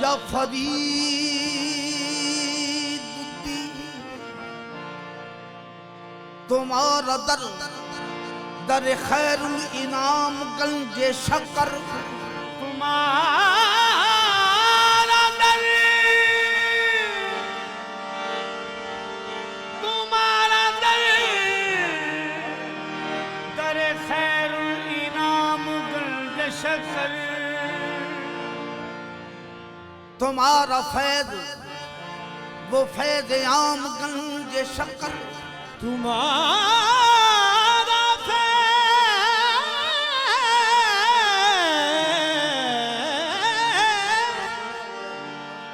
या फरीद तुम्हारा दर दर खैरुल इनाम गंजे शक्कर तुम्हारा दर दर खैरुल इनाम गंजे शक्कर तुम्हारा फैज वो फैज आम गंजे शक्कर तुम्हारा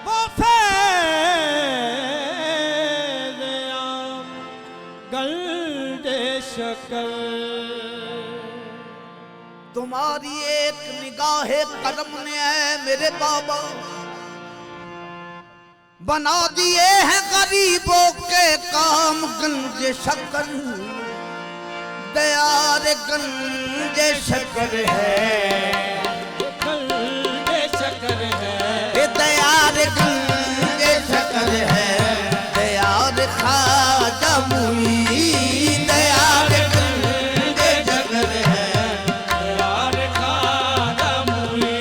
वो फैज़ आम गंजे शक्कर तुम्हारी एक निगाहे कदम ने है मेरे बाबा बना दिए हैं गरीबों के काम गंजे शक्कर दयार गंजे शक्कर है गंजे शक्कर है ये दयार गंजे शक्कर है दयार खाजा मुई दयार गंजे शक्कर है दयार खाजा मुई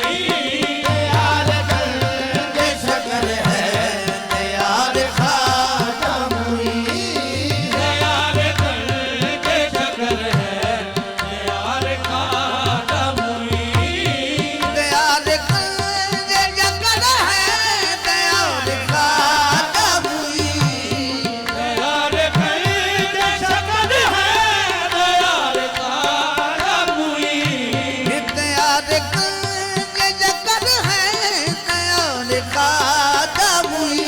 दयार गंजे शक्कर है दयार खाजा मुई दयार गंजे शक्कर है दयार खाजा मुई दयार गंजे शक्कर है दयार खाजा मुई दयार गंजे शक्कर है दयार खाजा मुई दयार गंजे शक्कर है दयार खाजा मुई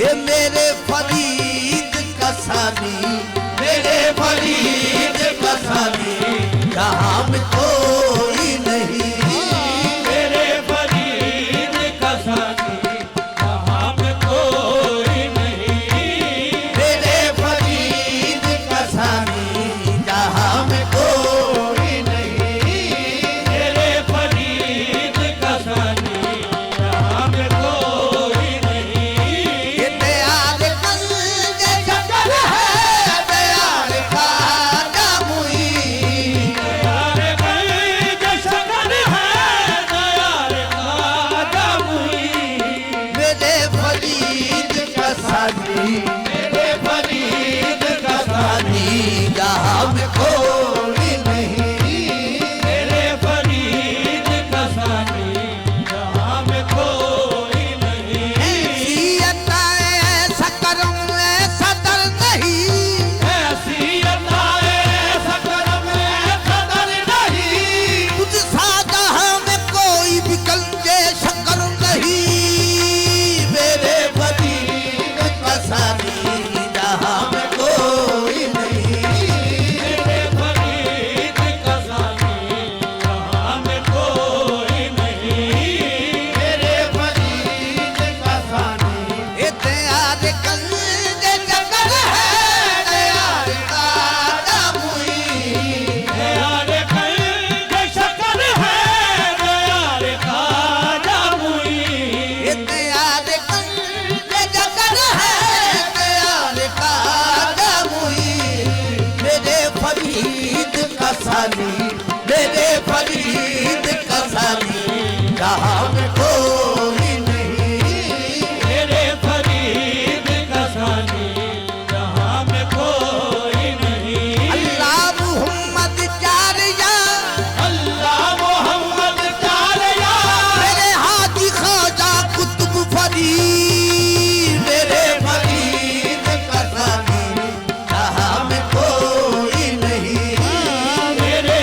ये मेरे फरीद का सानी मेरे फरीद का सानी जहाँ में कोई नहीं मेरे फरीद का साथी कहाँ में कोई नहीं मेरे फरीद का सानी जहाँ में कोई नहीं मेरे फरीद का साथी कहाँ में कोई नहीं ये दयार गंजे शक्कर है दयार खाजा मुई दयार गंजे शक्कर है दयार खाजा मुई मेरे फरीद का सानी मेरे फरीद का सानी जहाँ में कोई नहीं मेरे फरीद का साथी जहाँ में कोई नहीं ऐसी अताए ऐसा करम ऐसा दर नहीं ऐसी अताए ऐसा करम ऐसा दर नहीं तुझ सा जहाँ में कोई भी गंजे शक्कर नहीं मेरे फरीद का सानी जहाँ में कोई नहीं मेरे फरीद का साथी जहाँ में कोई नहीं मेरे फरीद का सानी ये दयार गंजे शक्कर है दयार खाजा मुई दयार गंजे शक्कर है दयार खाजा मुई ये दयार गंजे शक्कर है दयार खाजा मुई मेरे फरीद का सानी मेरे फरीद का सानी जहाँ में कोई नहीं मेरे फरीद का साथी जहाँ में कोई नहीं अल्लाह मुहम्मद चारिया अल्लाह मोहम्मद चालिया मेरे हाथी ख्वाजा कुतुब फरीद मेरे फरीद का सानी जहाँ में कोई नहीं मेरे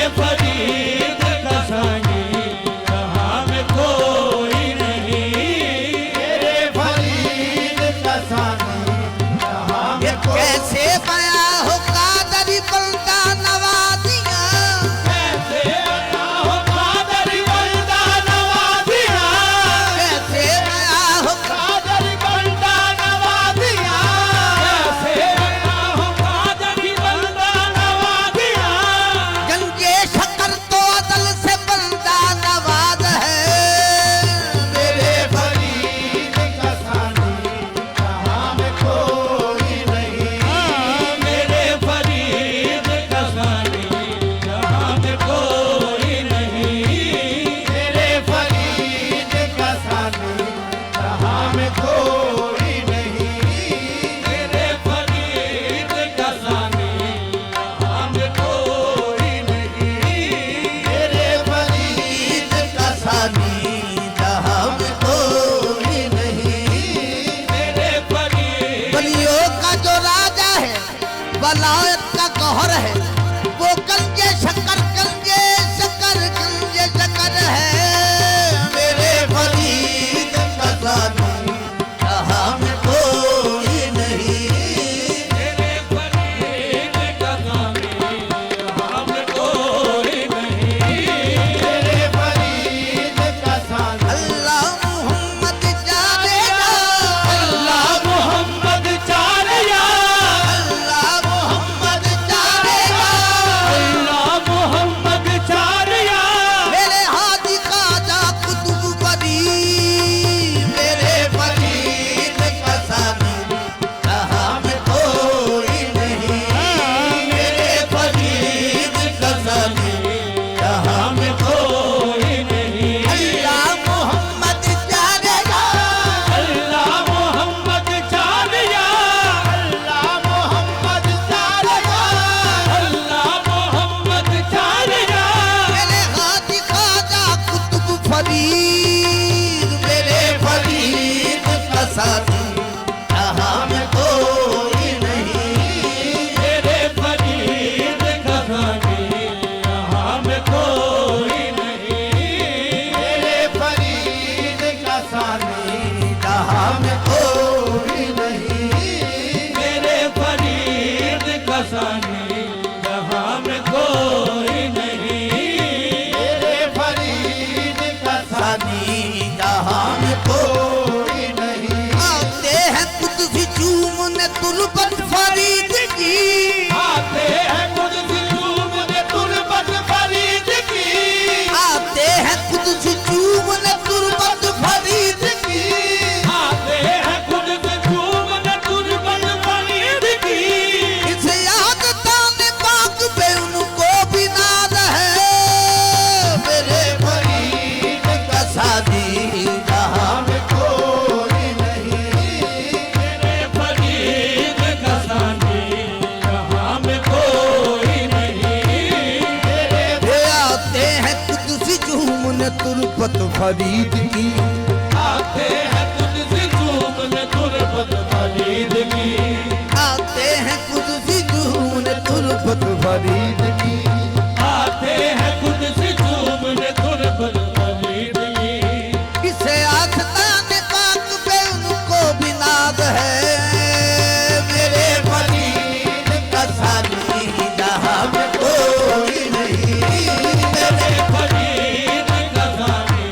तुरपत फरीद की। आते हैं तुझसे चूमने तुरबत फरीद की। आते हैं कुदसी जून तुरपत फरीद की। आते हैं तुझसे चूमने तुरबत फरीद की। किसे आस्ताने पाक पे उनको भी नाज है। मेरे फरीद का सानी जहां में कोई नहीं। मेरे फरीद का सानी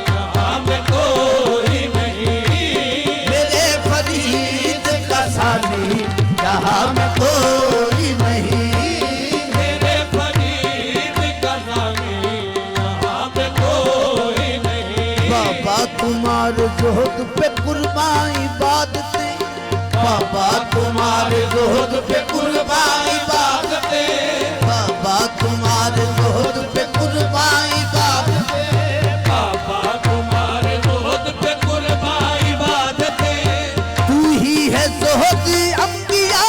जहां में कोई नहीं। मेरे फरीद का सानी जहां में कोई नहीं। मेरे फरीद का सानी जहां में कोई नहीं। बाबा तुम्हारे जोहद पे कुर्बान इबादतें। बाबा तुम्हारे जोहद पे कुर्बान इबादतें। बाबा तुम्हारे जोहद पे कुर्बान इबादतें। बाबा तुम्हारे जोहद पे कुर्बान इबादतें। तू ही है जोहद अंबिया।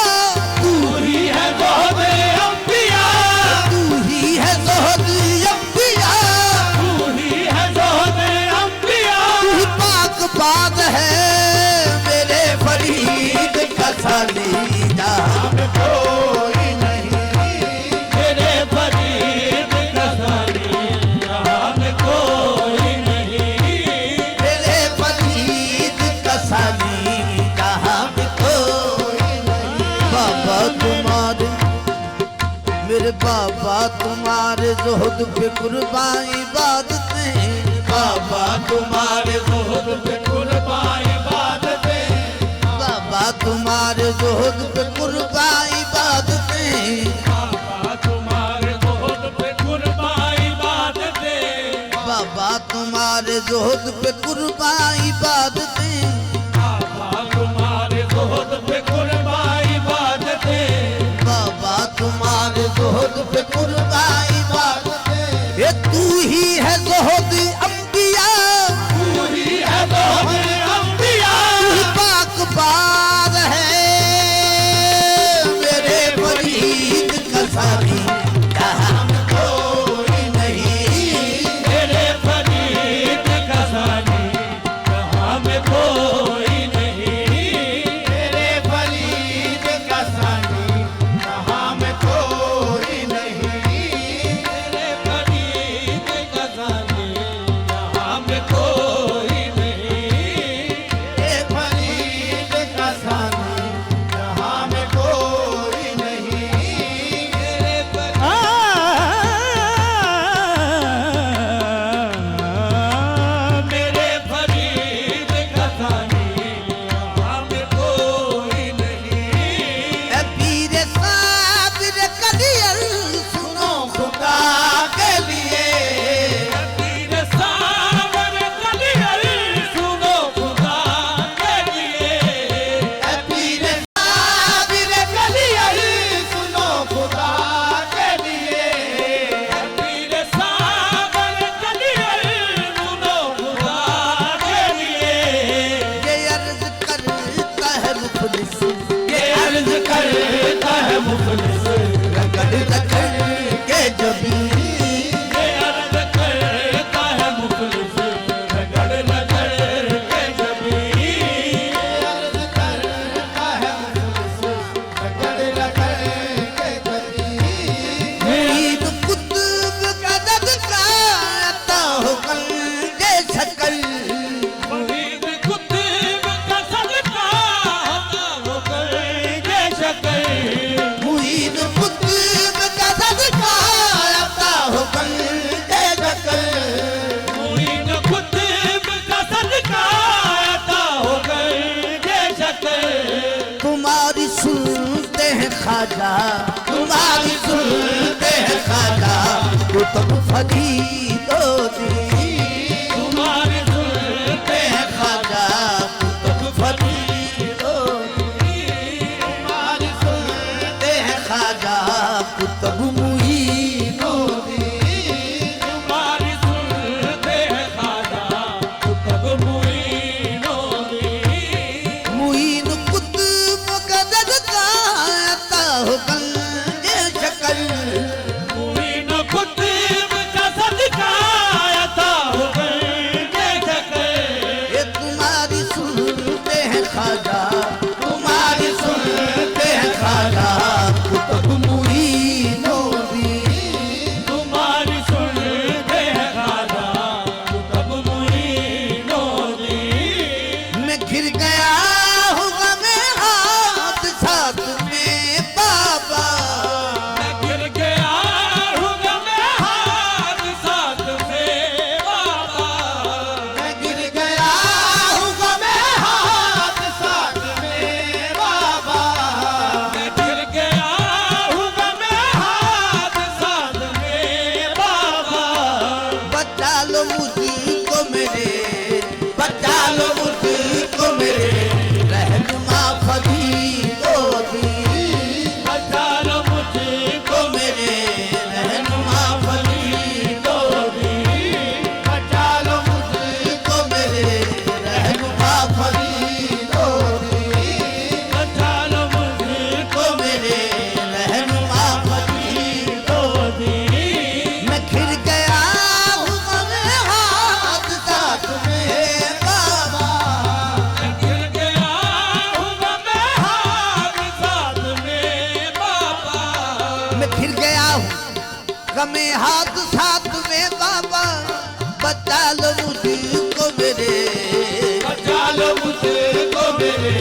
तू ही है जोहद अंबिया। तू ही है जोहद अंबिया। तू ही है जोहद अंबिया। तू ही पाक बात है। मेरे फरीद का सानी जहां में कोई नहीं। मेरे फरीद का सानी जहां में कोई नहीं। मेरे फरीद का सानी जहां में कोई नहीं। बाबा तुम्हारे मेरे बाबा तुम्हारे जोहद पे कुर्बान इबादतें। बाबा तुम्हारे जोहद पे कुर्बान इबादतें। बाबा तुम्हारे जोहद पे कुर्बान इबादतें। बाबा तुम्हारे जोहद पे कुर्बान इबादतें। बाबा तुम्हारे जोहद पे कुर्बान इबादतें। बाबा तुम्हारे जोहद पे कुर्बान इबादतें। बाबा तुम्हारे जोहद पे कुर्बान इबादतें। ये तू ही है जोहद अंबिया। तू ही है जोहद अंबिया। तू ही पाक बाज है। मेरे फरीद का सानी जहां में कोई नहीं। मेरे फरीद का सानी जहां में कोई नहीं। मेरे फरीद का सानी जहां में कोई नहीं। मेरे फरीद का सानी जहां में कोई नहीं। ये फरीद का सानी जहां में कोई नहीं। मेरे मेरे फरीद का सानी जहां में कोई नहीं। ए पीर साबिर कलियल सुनो खुदा के लिए। पीर सावर कलियल सुनो खुदा के लिए। ए पीर साबिर कलियल सुनो खुदा के लिए। पीर सावर कलियल सुनो खुदा के लिए। ये अर्ज करता है मुफलिस। ये अर्ज करता है मुखलिस। रगड़ रगड़ के जबी। ये अर्ज करता है मुखलिस। रगड़ रगड़ के जबी। अर्ज करता है मुफलिस। रगड़ रगड़ के जबी। मुरीद कुतुब का ददका अता हो कंगे शकल। मुरीद कुतुब का सदका अता होकर ये शक्ल। मुरीद कुतुब का ददका अता हो कंगे शकल। मुरीद कुतुब का सदका अता होकर ये शक्ल। तुम्हारी सुनते हैं खाजा। तुम्हारी सुनते हैं खाजा। कुतुब फरीदो दी। तुम्हारे सुनते हैं खाजा कुतुब फरीदो दी। तुम्हारी सुनते हैं खाजा कुतुब मुईनो दी। तुम्हारी सुनते हैं खाजा कुतुब मुईनो दी। मुईन कुतुब का ददका अता हो कंगे शकल। मुईन कुतुब का सदका में हाथ साथ में बाबा बचा लो मुझको मेरे बचा लो मुझको मेरे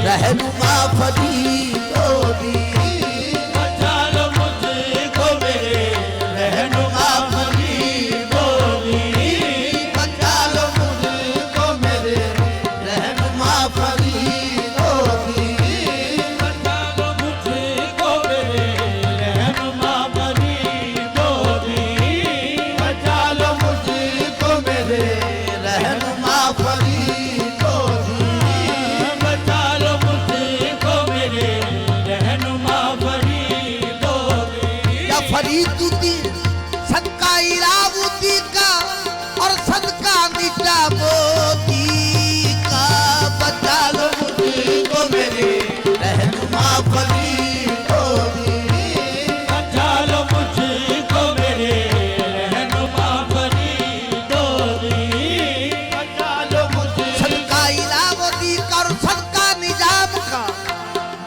रहनुमा फरीदोदी बचा लो मुझको मेरे रहनुमा फरीदोदी बचा लो मुझको मेरे रहनुमा फरीदोदी बचा लो मुझको मेरे रहनुमा फरीदोदी बचा लो मुझको मेरे रहनुमा फरीदोदी बचा लो मुझको मेरे रहनुमा फरीदोदी या फरीदुद्दीन सदका इलाउद्दीन का और सदका निजामुद्दीन का बचा लो मुझको मेरे रहनुमा फरीदोदी बचा लो मुझको मेरे रहनुमा फरीदोदी बचा लो मुझको सदका इलाउद्दीन का और सदका निजाम का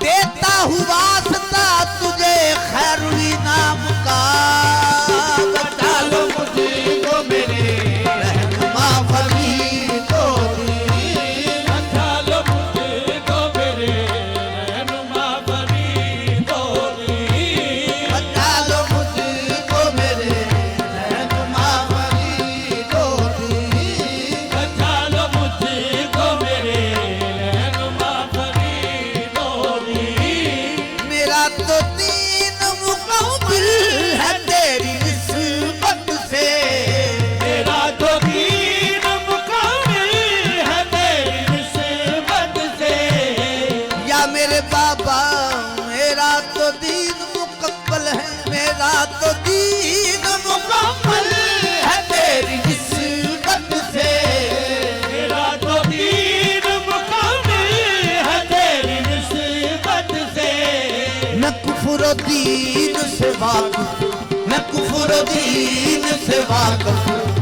देता हूँ वास्ता तुझे खैरुल नाम का बचा लो मुझको मेरे रहनुमा फरीदोदी बचा लो मुझको मेरे रहनुमा फरीदोदी बचा लो मुझको मेरे रहनुमा फरीदोदी बचा लो मुझको मेरे रहनुमा फरीदोदी मेरा तो दीन मुकम्मल है तेरी निस्बत से मेरा तो दीन मुकामिल है तेरी निस्बत से या मेरे बाबा मेरा तो दीन मुकम्मल है मेरा तो दीन मुकम्मल है तेरी निस्बत से मेरा तो दीन मुकामिल है तेरी निस्बत से मैं कुफर दीन से वाकिफ मैं कुफर दीन से वाकिफ